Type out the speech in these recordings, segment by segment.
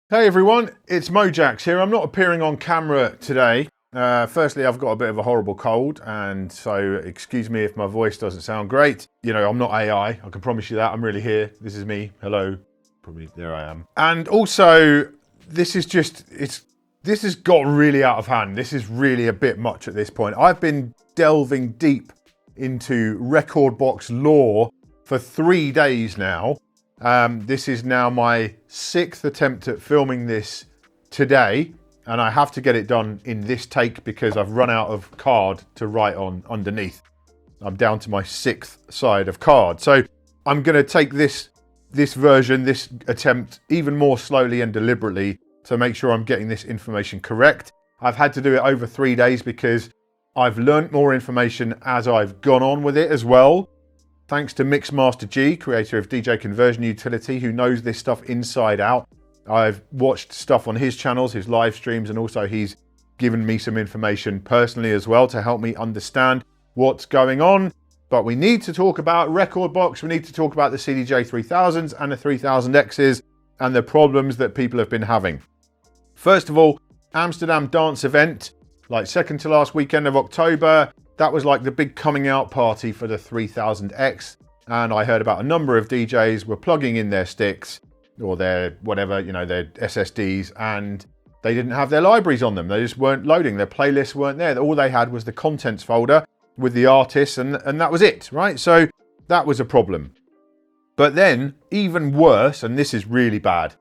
Hey everyone, it's Mojaxx here. I'm not appearing on camera today. Firstly, I've got a bit of a horrible cold, and so excuse me if my voice doesn't sound great. You know, I'm not AI, I can promise you that. I'm really here. This is me. Hello. Probably there I am. And also, this has got really out of hand. This is really a bit much at this point. I've been delving deep into Rekordbox lore for 3 days now. This is now my 6th attempt at filming this today, and I have to get it done in this take because I've run out of card to write on underneath. I'm down to my 6th side of card. So I'm going to take this attempt even more slowly and deliberately to make sure I'm getting this information correct. I've had to do it over 3 days because I've learnt more information as I've gone on with it as well. Thanks to Mixmaster G, creator of DJ Conversion Utility, who knows this stuff inside out. I've watched stuff on his channels, his live streams, and also he's given me some information personally as well to help me understand what's going on. But we need to talk about Rekordbox, we need to talk about the CDJ-3000s and the 3000Xs and the problems that people have been having. First of all, Amsterdam dance event, like second to last weekend of October. That was like the big coming out party for the 3000X, and I heard about a number of DJs were plugging in their sticks or their whatever, you know, their SSDs, and they didn't have their libraries on them. They just weren't loading. Their playlists weren't there. All they had was the contents folder with the artists, and that was it, right? So that was a problem. But then, even worse, and this is really bad,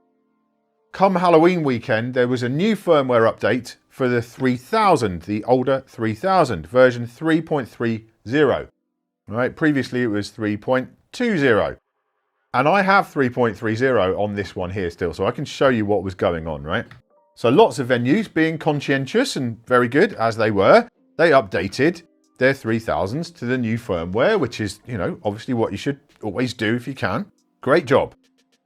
come Halloween weekend, there was a new firmware update for the 3000, the older 3000, version 3.30. Right, previously it was 3.20. And I have 3.30 on this one here still, so I can show you what was going on, right? So lots of venues, being conscientious and very good as they were, they updated their 3000s to the new firmware, which is, you know, obviously what you should always do if you can. Great job.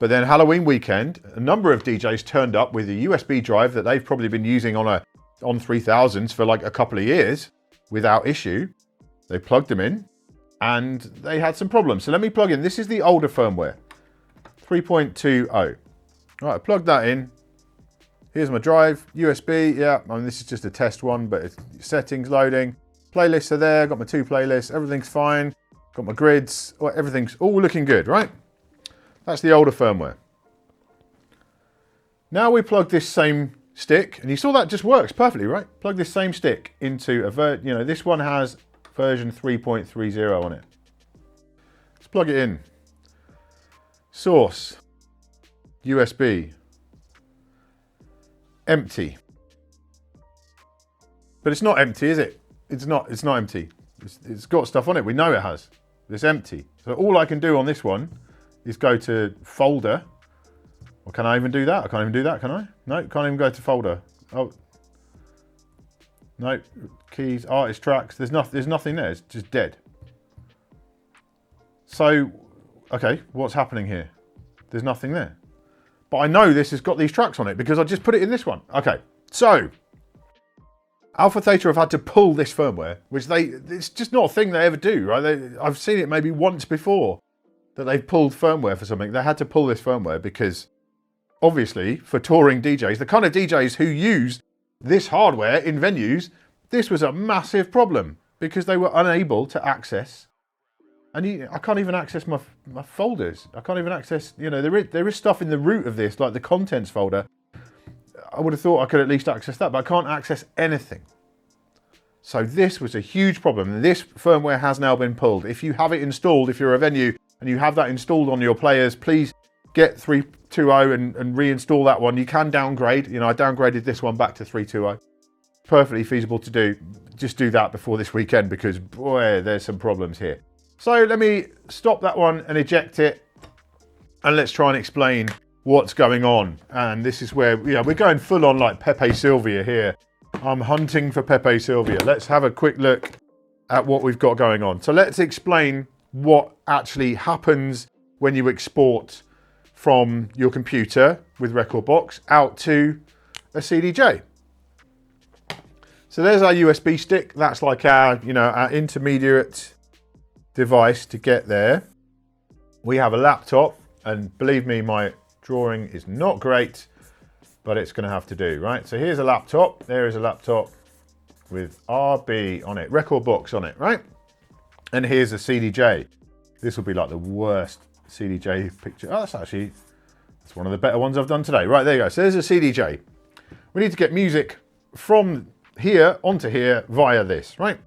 But then Halloween weekend, a number of DJs turned up with a USB drive that they've probably been using on 3000s for like a couple of years without issue. They plugged them in and they had some problems. So let me plug in. This is the older firmware, 3.20. All right, I plugged that in. Here's my drive, USB. Yeah, I mean, this is just a test one, but it's settings loading. Playlists are there. Got my 2 playlists. Everything's fine. Got my grids. Everything's all looking good, right? That's the older firmware. Now we plug this same stick, and you saw that just works perfectly, right? Plug this same stick into a this one has version 3.30 on it. Let's plug it in. Source, USB, empty. But it's not empty, is it? It's not empty. It's got stuff on it. We know it has. It's empty. So all I can do on this one is go to folder. Or can I even do that? I can't even do that, can I? No, can't even go to folder. Oh. No, keys, artist tracks. There's nothing there. It's just dead. So, okay, what's happening here? There's nothing there. But I know this has got these tracks on it because I just put it in this one. Okay, so AlphaTheta have had to pull this firmware, which it's just not a thing they ever do, right? I've seen it maybe once before that they've pulled firmware for something. They had to pull this firmware because obviously for touring DJs, the kind of DJs who use this hardware in venues, this was a massive problem because they were unable to access. And I can't even access my folders. I can't even access, you know, there is stuff in the root of this, like the contents folder. I would have thought I could at least access that, but I can't access anything. So this was a huge problem. This firmware has now been pulled. If you have it installed, if you're a venue and you have that installed on your players, please get 3.20 and reinstall that one. You can downgrade. You know, I downgraded this one back to 3.20. Perfectly feasible to do. Just do that before this weekend because, boy, there's some problems here. So let me stop that one and eject it. And let's try and explain what's going on. And this is where, yeah, we're going full on like Pepe Sylvia here. I'm hunting for Pepe Sylvia. Let's have a quick look at what we've got going on. So let's explain what actually happens when you export from your computer with Rekordbox out to a CDJ. So there's our USB stick. That's like our intermediate device to get there. We have a laptop, and believe me, my drawing is not great. but it's going to have to do, right? So here's a laptop. There is a laptop with RB on it, Rekordbox on it, right? And here's a CDJ. This will be like the worst CDJ picture. Oh, that's one of the better ones I've done today. Right, there you go. So there's a CDJ. We need to get music from here onto here via this, right?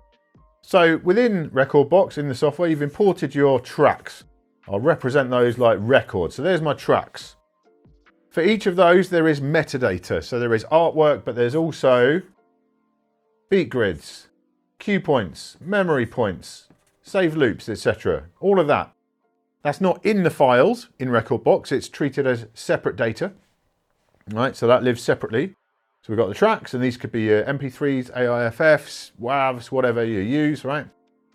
So within Rekordbox, in the software, you've imported your tracks. I'll represent those like records. So there's my tracks. For each of those, there is metadata. So there is artwork, but there's also beat grids, cue points, memory points, save loops, etc. All of that. That's not in the files in Rekordbox. It's treated as separate data, right? So that lives separately. So we've got the tracks, and these could be your MP3s, AIFFs, WAVs, whatever you use, right?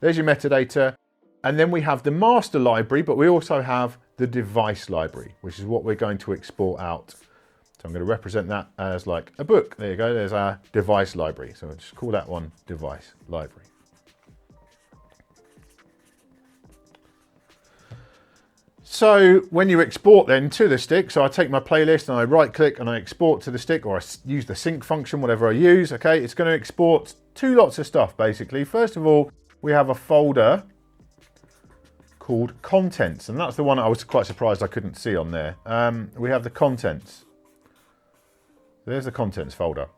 There's your metadata. And then we have the master library, but we also have the device library, which is what we're going to export out. So I'm going to represent that as like a book. There you go. There's our device library. So I'll just call that one device library. So when you export then to the stick, so I take my playlist and I right click and I export to the stick, or I use the sync function, whatever I use, okay, it's going to export two lots of stuff basically. First of all, we have a folder called contents, and that's the one I was quite surprised I couldn't see on there. We have the contents. There's the contents folder.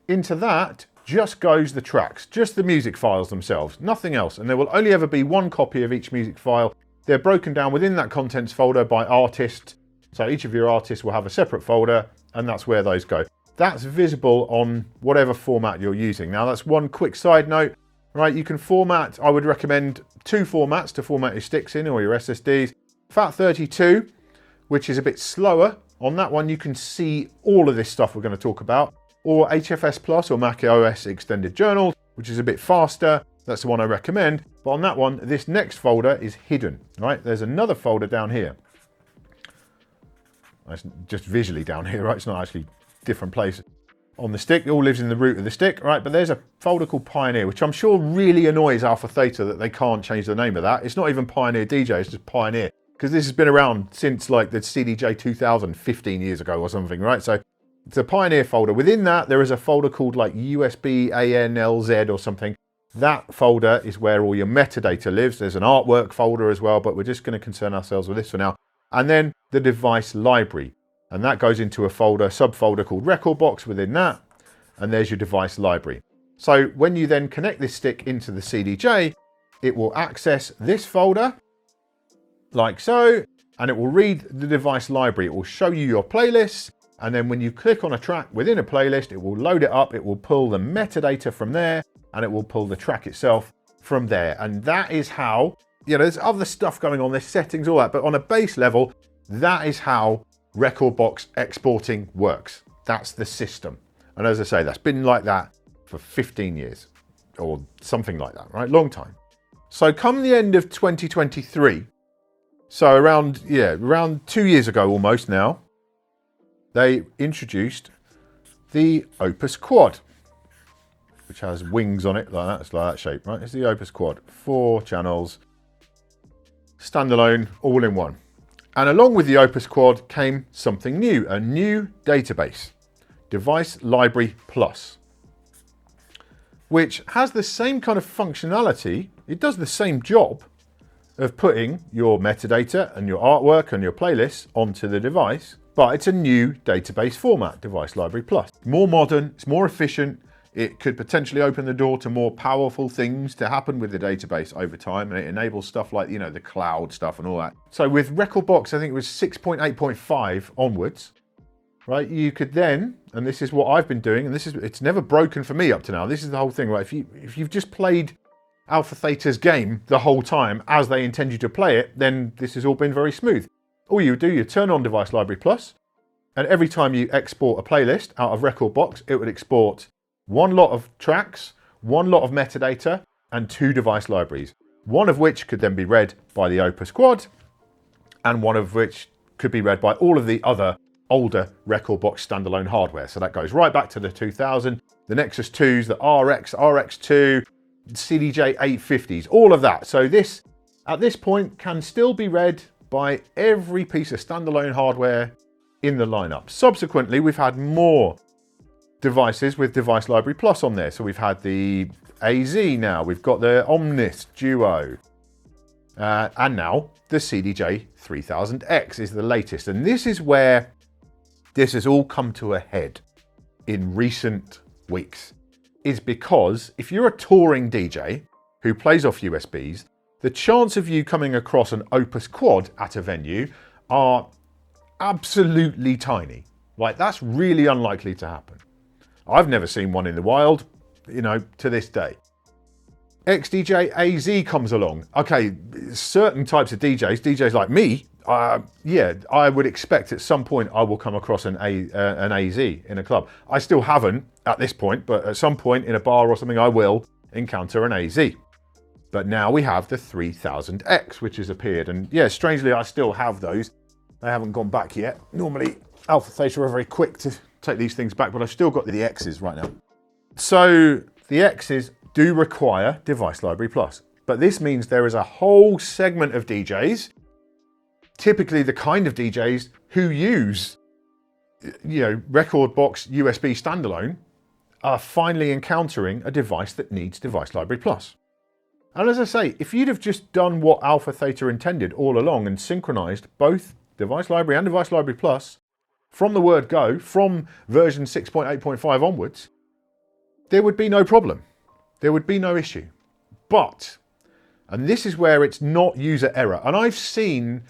Into that just goes the tracks, just the music files themselves, nothing else. And there will only ever be one copy of each music file. They're broken down within that contents folder by artist. So each of your artists will have a separate folder, and that's where those go. That's visible on whatever format you're using. Now that's one quick side note, right? You can format, I would recommend two formats to format your sticks in or your SSDs. FAT32, which is a bit slower. On that one, you can see all of this stuff we're going to talk about, or HFS Plus or Mac OS Extended Journals, which is a bit faster. That's the one I recommend. But on that one, this next folder is hidden, right? There's another folder down here. It's just visually down here, right? It's not actually a different place on the stick. It all lives in the root of the stick, right? But there's a folder called Pioneer, which I'm sure really annoys AlphaTheta that they can't change the name of that. It's not even Pioneer DJ, it's just Pioneer. Because this has been around since like the CDJ-3000 15 years ago or something, right? So it's a Pioneer folder. Within that, there is a folder called like USB ANLZ or something. That folder is where all your metadata lives. There's an artwork folder as well, but we're just going to concern ourselves with this for now. And then the device library. And that goes into a folder, subfolder called Rekordbox within that. And there's your device library. So when you then connect this stick into the CDJ, it will access this folder like so, and it will read the device library. It will show you your playlists. And then when you click on a track within a playlist, it will load it up. It will pull the metadata from there, and it will pull the track itself from there. And that is how, you know, there's other stuff going on, there's settings, all that, but on a base level, that is how Rekordbox exporting works. That's the system. And as I say, that's been like that for 15 years or something like that, right? Long time. So come the end of 2023, so around 2 years ago almost now, they introduced the Opus Quad, which has wings on it like that. It's like that shape, right? It's the Opus Quad. 4 channels, standalone, all in one. And along with the Opus Quad came something new, a new database, Device Library Plus, which has the same kind of functionality. It does the same job of putting your metadata and your artwork and your playlists onto the device, but it's a new database format, Device Library Plus. More modern, it's more efficient. It could potentially open the door to more powerful things to happen with the database over time, and it enables stuff like, you know, the cloud stuff and all that. So with Rekordbox, I think it was 6.8.5 onwards, right? You could then, and this is what I've been doing, and it's never broken for me up to now. This is the whole thing, right? If you've just played AlphaTheta's game the whole time as they intend you to play it, then this has all been very smooth. All you do, you turn on Device Library Plus, and every time you export a playlist out of Rekordbox, it would export one lot of tracks, one lot of metadata, and 2 device libraries, one of which could then be read by the Opus Quad, and one of which could be read by all of the other older Rekordbox standalone hardware. So that goes right back to the 2000, the Nexus 2s, the RX, RX2, CDJ-850s, all of that. So this, at this point, can still be read by every piece of standalone hardware in the lineup. Subsequently, we've had more devices with Device Library Plus on there. So we've had the AZ now, we've got the Omnis Duo, and now the CDJ-3000X is the latest. And this is where this has all come to a head in recent weeks, is because if you're a touring DJ who plays off USBs, the chance of you coming across an Opus Quad at a venue are absolutely tiny. Like, that's really unlikely to happen. I've never seen one in the wild, you know, to this day. XDJ AZ comes along. Okay, certain types of DJs like me, yeah, I would expect at some point I will come across an AZ in a club. I still haven't at this point, but at some point in a bar or something I will encounter an AZ. But now we have the 3000X, which has appeared. And yeah, strangely, I still have those. They haven't gone back yet. Normally, AlphaTheta are very quick to take these things back, but I've still got the X's right now. So the X's do require Device Library Plus. But this means there is a whole segment of DJs, typically the kind of DJs who use, you know, Rekordbox USB standalone, are finally encountering a device that needs Device Library Plus. And as I say, if you'd have just done what AlphaTheta intended all along and synchronized both Device Library and Device Library Plus from the word go, from version 6.8.5 onwards, there would be no problem. There would be no issue. But, and this is where it's not user error, and I've seen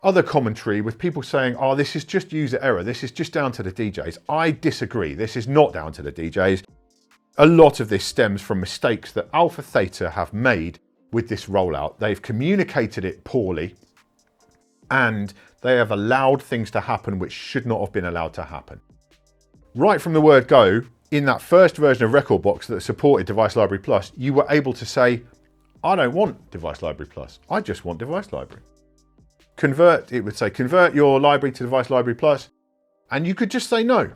other commentary with people saying, oh, this is just user error, this is just down to the DJs. I disagree, this is not down to the DJs. A lot of this stems from mistakes that AlphaTheta have made with this rollout. They've communicated it poorly, and they have allowed things to happen which should not have been allowed to happen. Right from the word go, in that first version of Rekordbox that supported Device Library Plus, you were able to say, I don't want Device Library Plus, I just want Device Library. Convert, it would say, convert your library to Device Library Plus, and you could just say no.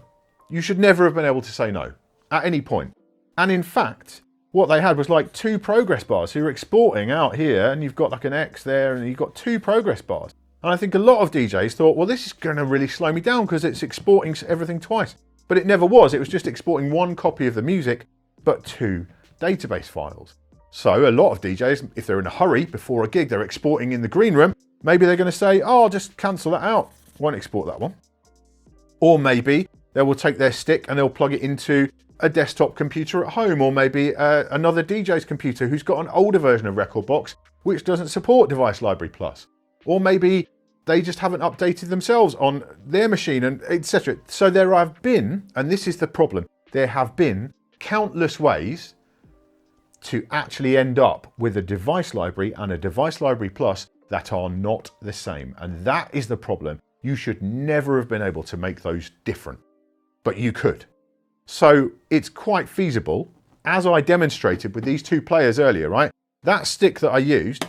You should never have been able to say no, at any point. And in fact, what they had was like 2 progress bars. So you're exporting out here, and you've got like an X there, and you've got 2 progress bars. And I think a lot of DJs thought, well, this is going to really slow me down because it's exporting everything twice. But it never was. It was just exporting 1 copy of the music, but 2 database files. So a lot of DJs, if they're in a hurry before a gig, they're exporting in the green room, maybe they're going to say, oh, I'll just cancel that out. Won't export that one. Or maybe they will take their stick and they'll plug it into a desktop computer at home, or maybe another DJ's computer who's got an older version of Rekordbox which doesn't support Device Library Plus. Or maybe they just haven't updated themselves on their machine, and etc. So there have been, and this is the problem, there have been countless ways to actually end up with a Device Library and a Device Library Plus that are not the same. And that is the problem. You should never have been able to make those different, but you could. So it's quite feasible, as I demonstrated with these 2 players earlier, right? That stick that I used,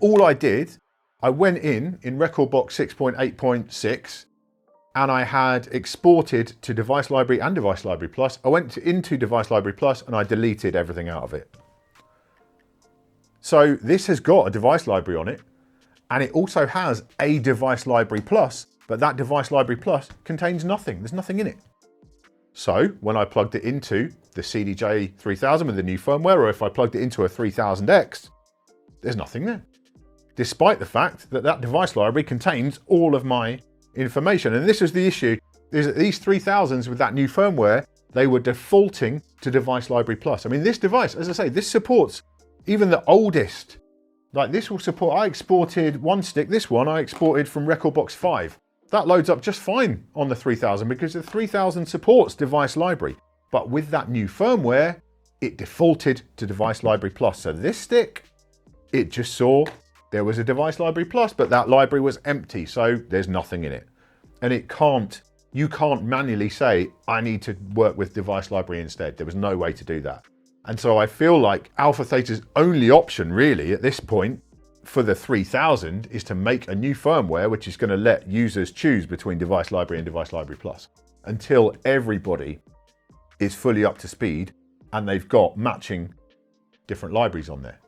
all I did, I went in Rekordbox 6.8.6, and I had exported to Device Library and Device Library Plus. I went into Device Library Plus and I deleted everything out of it. So this has got a Device Library on it, and it also has a Device Library Plus, but that Device Library Plus contains nothing. There's nothing in it. So when I plugged it into the CDJ-3000 with the new firmware, or if I plugged it into a 3000X, there's nothing there. Despite the fact that that device library contains all of my information. And this was the issue, is that these 3000s with that new firmware, they were defaulting to Device Library Plus. I mean, this device, as I say, this supports even the oldest. Like this will support, I exported one stick, this one I exported from Rekordbox 5. That loads up just fine on the 3000 because the 3000 supports Device Library. But with that new firmware, it defaulted to Device Library Plus. So this stick, it just saw there was a Device Library Plus, but that library was empty, so there's nothing in it. And you can't manually say, I need to work with Device Library instead. There was no way to do that. And so I feel like AlphaTheta's only option really at this point for the 3000 is to make a new firmware which is going to let users choose between Device Library and Device Library Plus until everybody is fully up to speed and they've got matching different libraries on there.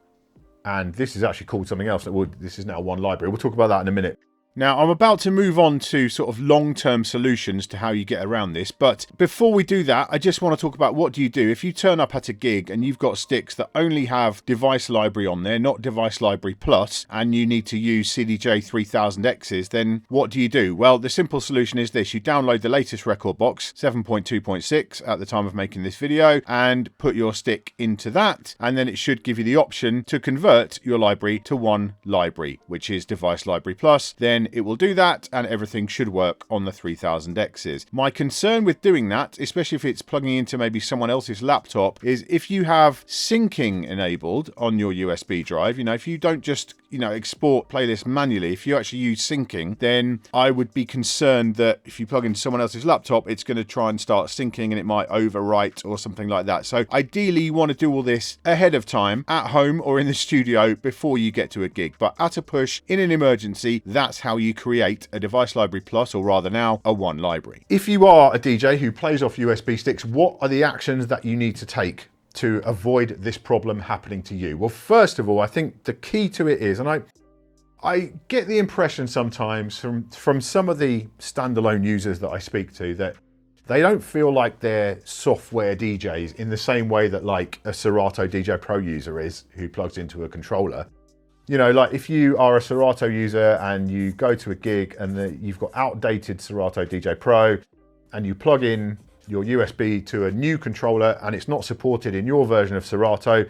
And this is actually called something else. This is now one library. We'll talk about that in a minute. Now, I'm about to move on to sort of long-term solutions to how you get around this, but before we do that, I just want to talk about what do you do if you turn up at a gig and you've got sticks that only have device library on there, not device library plus, and you need to use CDJ-3000Xs, then what do you do? Well, the simple solution is this. You download the latest Rekordbox 7.2.6 at the time of making this video and put your stick into that, and then it should give you the option to convert your library to one library, which is device library plus. Then it will do that and everything should work on the 3000Xs. My concern with doing that, especially if it's plugging into maybe someone else's laptop, is if you have syncing enabled on your USB drive, if you don't just, export playlists manually, if you actually use syncing, then I would be concerned that if you plug into someone else's laptop, it's going to try and start syncing and it might overwrite or something like that. So ideally you want to do all this ahead of time at home or in the studio before you get to a gig. But at a push, in an emergency, that's how you create a device library plus, or rather now a one library. If you are a DJ who plays off USB sticks, what are the actions that you need to take to avoid this problem happening to you? Well, first of all, I think the key to it is, and I get the impression sometimes from some of the standalone users that I speak to, that they don't feel like they're software DJs in the same way that like a Serato DJ Pro user is, who plugs into a controller. Like if you are a Serato user and you go to a gig and you've got outdated Serato DJ Pro and you plug in your USB to a new controller and it's not supported in your version of Serato,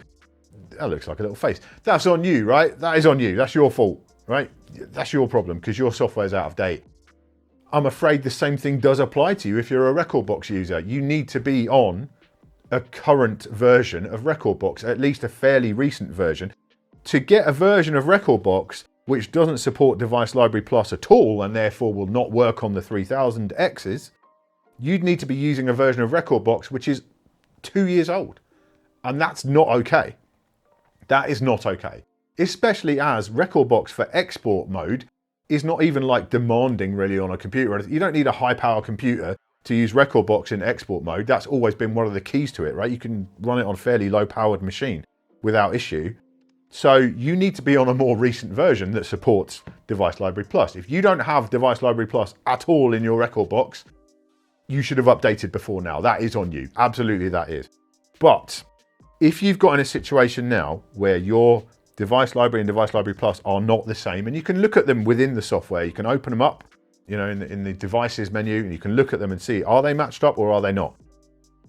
that looks like a little face. That's on you, right? That is on you. That's your fault, right? That's your problem because your software is out of date. I'm afraid the same thing does apply to you if you're a Rekordbox user. You need to be on a current version of Rekordbox, at least a fairly recent version. To get a version of Rekordbox which doesn't support Device Library Plus at all and therefore will not work on the 3000Xs, you'd need to be using a version of Rekordbox which is 2 years old. And that's not okay. That is not okay. Especially as Rekordbox for export mode is not even like demanding really on a computer. You don't need a high power computer to use Rekordbox in export mode. That's always been one of the keys to it, right? You can run it on a fairly low powered machine without issue. So you need to be on a more recent version that supports Device Library Plus. If you don't have Device Library Plus at all in your Rekordbox, you should have updated before now. That is on you. Absolutely that is. But if you've got in a situation now where your Device Library and Device Library Plus are not the same, and you can look at them within the software, you can open them up, in the devices menu, and you can look at them and see, are they matched up or are they not?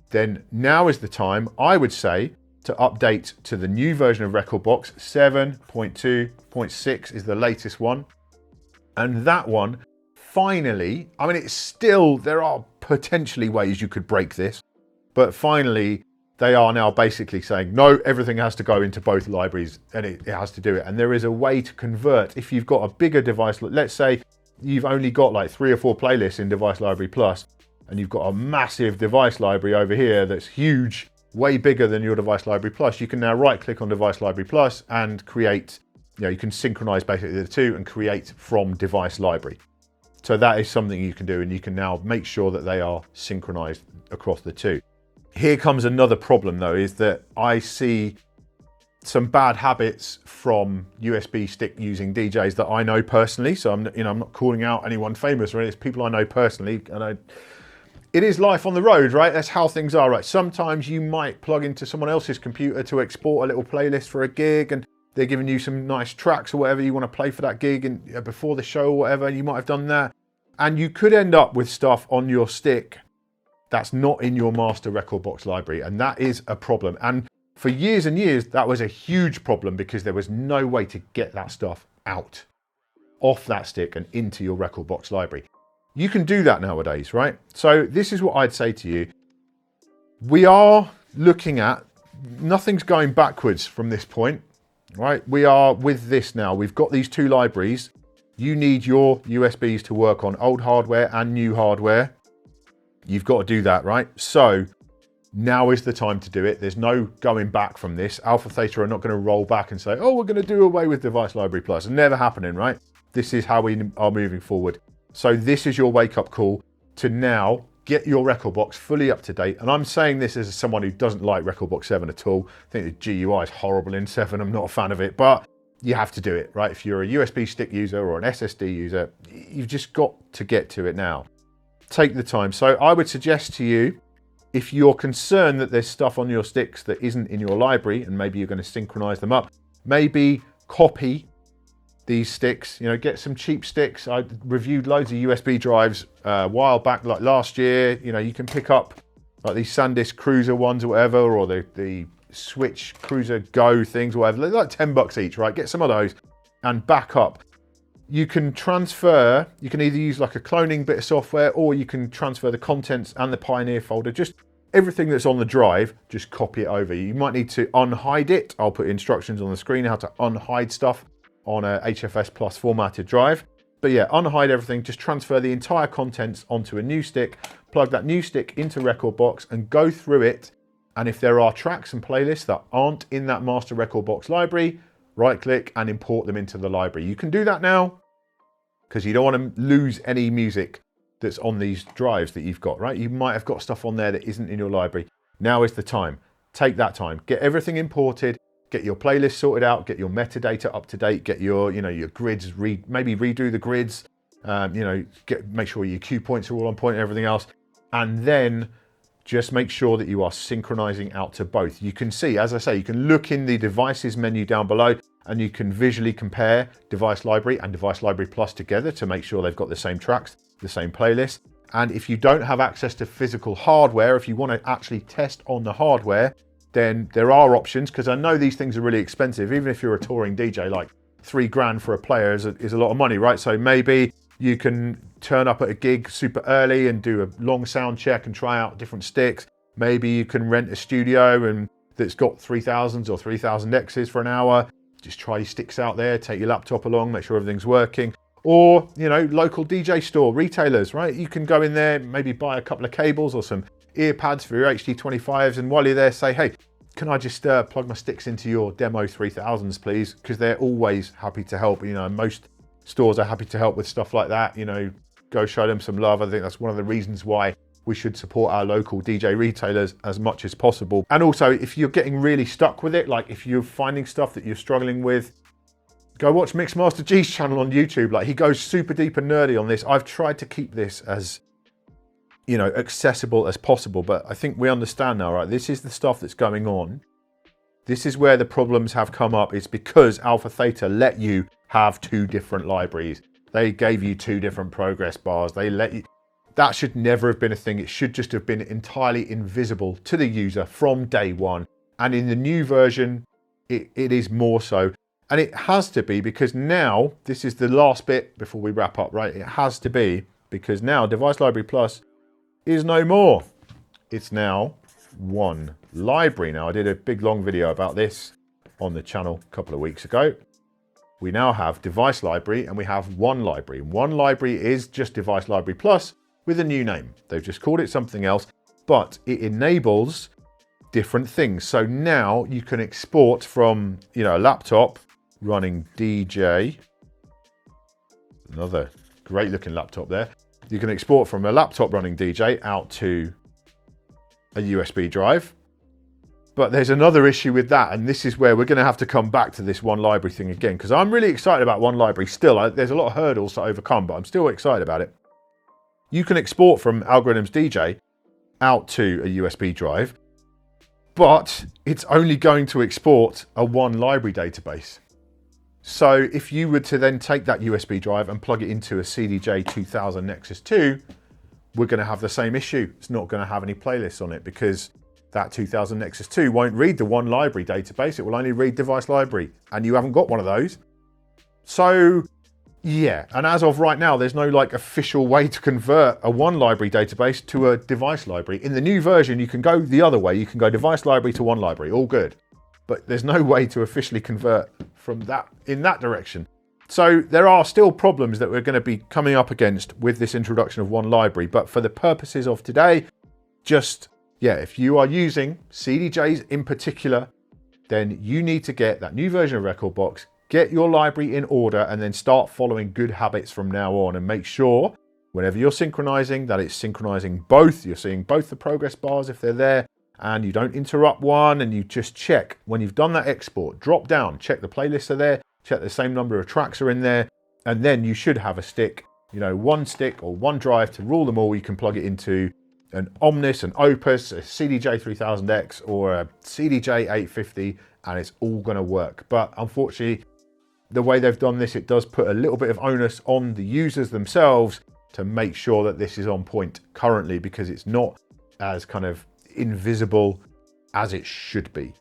Then now is the time, I would say, to update to the new version of Rekordbox. 7.2.6 is the latest one. And that one, finally, it's still, there are potentially ways you could break this, but finally, they are now basically saying, no, everything has to go into both libraries and it has to do it. And there is a way to convert. If you've got a bigger device, let's say you've only got like 3 or 4 playlists in Device Library Plus, and you've got a massive device library over here that's huge, way bigger than your Device Library Plus, you can now right click on Device Library Plus and create, you can synchronize basically the two and create from device library. So that is something you can do, and you can now make sure that they are synchronized across the two. Here comes another problem though, is that I see some bad habits from USB stick using DJs that I know personally. So I'm not calling out anyone famous or anything. It's people I know personally, and it is life on the road, right? That's how things are, right? Sometimes you might plug into someone else's computer to export a little playlist for a gig, and they're giving you some nice tracks or whatever you want to play for that gig, and before the show or whatever, you might have done that. And you could end up with stuff on your stick that's not in your master Rekordbox library, and that is a problem. And for years and years, that was a huge problem because there was no way to get that stuff out, off that stick and into your Rekordbox library. You can do that nowadays, right? So this is what I'd say to you. We are looking at, nothing's going backwards from this point, right? We are with this now. We've got these two libraries. You need your USBs to work on old hardware and new hardware. You've got to do that, right? So now is the time to do it. There's no going back from this. AlphaTheta are not going to roll back and say, oh, we're going to do away with Device Library Plus. It's never happening, right? This is how we are moving forward. So this is your wake-up call to now get your Rekordbox fully up to date. And I'm saying this as someone who doesn't like Rekordbox 7 at all. I think the GUI is horrible in 7. I'm not a fan of it. But you have to do it, right? If you're a USB stick user or an SSD user, you've just got to get to it now. Take the time. So I would suggest to you, if you're concerned that there's stuff on your sticks that isn't in your library and maybe you're going to synchronize them up, maybe copy these sticks, you know, get some cheap sticks. I reviewed loads of USB drives a while back, like last year. You know, you can pick up like these SanDisk Cruiser ones or whatever, or the Switch Cruiser Go things or whatever. They're like $10 each, right? Get some of those and back up. You can transfer, you can either use like a cloning bit of software, or you can transfer the contents and the Pioneer folder. Just everything that's on the drive, just copy it over. You might need to unhide it. I'll put instructions on the screen how to unhide stuff on a HFS Plus formatted drive. But yeah, unhide everything, just transfer the entire contents onto a new stick, plug that new stick into Rekordbox and go through it. And if there are tracks and playlists that aren't in that master Rekordbox library, right click and import them into the library. You can do that now because you don't want to lose any music that's on these drives that you've got, right? You might have got stuff on there that isn't in your library. Now is the time. Take that time, get everything imported, get your playlist sorted out, get your metadata up to date, get your, you know, your grids, maybe redo the grids, you know, make sure your cue points are all on point and everything else. And then just make sure that you are synchronizing out to both. You can see, as I say, you can look in the devices menu down below and you can visually compare device library and device library plus together to make sure they've got the same tracks, the same playlist. And if you don't have access to physical hardware, if you want to actually test on the hardware, then there are options, because I know these things are really expensive. Even if you're a touring DJ, like $3 for a player is a lot of money, right? So maybe you can turn up at a gig super early and do a long sound check and try out different sticks. Maybe you can rent a studio and that's got 3000s or 3000Xs for an hour. Just try your sticks out there, take your laptop along, make sure everything's working. Or, you know, local DJ store, retailers, right? You can go in there, maybe buy a couple of cables or some ear pads for your HD25s, and while you're there, say, hey, can I just plug my sticks into your demo 3000s, please? Because they're always happy to help. You know, most stores are happy to help with stuff like that. You know, go show them some love. I think that's one of the reasons why we should support our local DJ retailers as much as possible. And also, if you're getting really stuck with it, like if you're finding stuff that you're struggling with, go watch Mixmaster G's channel on YouTube. Like, he goes super deep and nerdy on this. I've tried to keep this as, you know, accessible as possible, but I think we understand now, right? This is the stuff that's going on. This is where the problems have come up. It's because AlphaTheta let you have two different libraries. They gave you two different progress bars. They let you, that should never have been a thing. It should just have been entirely invisible to the user from day one. And in the new version, it is more so. And it has to be, because now, this is the last bit before we wrap up, right? It has to be, because now Device Library Plus is no more. It's now one library. Now, I did a big long video about this on the channel a couple of weeks ago. We now have Device Library and we have one library. One library is just Device Library Plus with a new name. They've just called it something else, but it enables different things. So now you can export from, you know, a laptop running DJ, another great looking laptop there. You can export from a laptop running DJ out to a USB drive. But there's another issue with that, and this is where we're going to have to come back to this one library thing again, because I'm really excited about one library still. There's a lot of hurdles to overcome, but I'm still excited about it. You can export from Algorithms DJ out to a USB drive, but it's only going to export a one library database. So if you were to then take that USB drive and plug it into a CDJ-3000 Nexus 2, we're going to have the same issue. It's not going to have any playlists on it, because that 2000 Nexus 2 won't read the one library database. It will only read device library, and you haven't got one of those. So yeah, and as of right now, there's no like official way to convert a one library database to a device library. In the new version, you can go the other way. You can go device library to one library, all good. But there's no way to officially convert from that in that direction. So there are still problems that we're going to be coming up against with this introduction of one library. But for the purposes of today, just, yeah, if you are using CDJs in particular, then you need to get that new version of Rekordbox, get your library in order, and then start following good habits from now on, and make sure whenever you're synchronizing that it's synchronizing both. You're seeing both the progress bars if they're there, and you don't interrupt one, and you just check when you've done that export, drop down, check the playlists are there, check the same number of tracks are in there, and then you should have a stick, you know, one stick or one drive to rule them all. You can plug it into an Omnis, an Opus, a CDJ-3000X or a CDJ-850, and it's all going to work. But unfortunately, the way they've done this, it does put a little bit of onus on the users themselves to make sure that this is on point currently, because it's not as kind of invisible as it should be.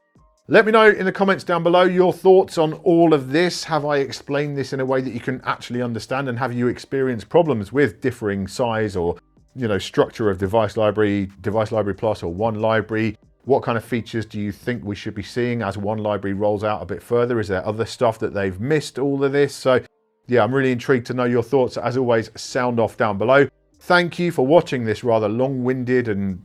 Let me know in the comments down below your thoughts on all of this. Have I explained this in a way that you can actually understand, and have you experienced problems with differing size or, you know, structure of device library plus, or one library? What kind of features do you think we should be seeing as one library rolls out a bit further? Is there other stuff that they've missed all of this? So yeah, I'm really intrigued to know your thoughts. As always, sound off down below. Thank you for watching this rather long-winded and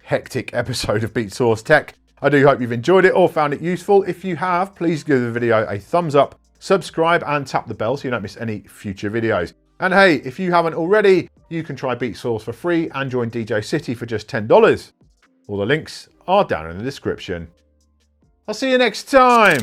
hectic episode of Beatsource Tech. I do hope you've enjoyed it or found it useful. If you have, please give the video a thumbs up, subscribe and tap the bell so you don't miss any future videos. And hey, if you haven't already, you can try Beatsource for free and join DJcity for just $10. All the links are down in the description. I'll see you next time.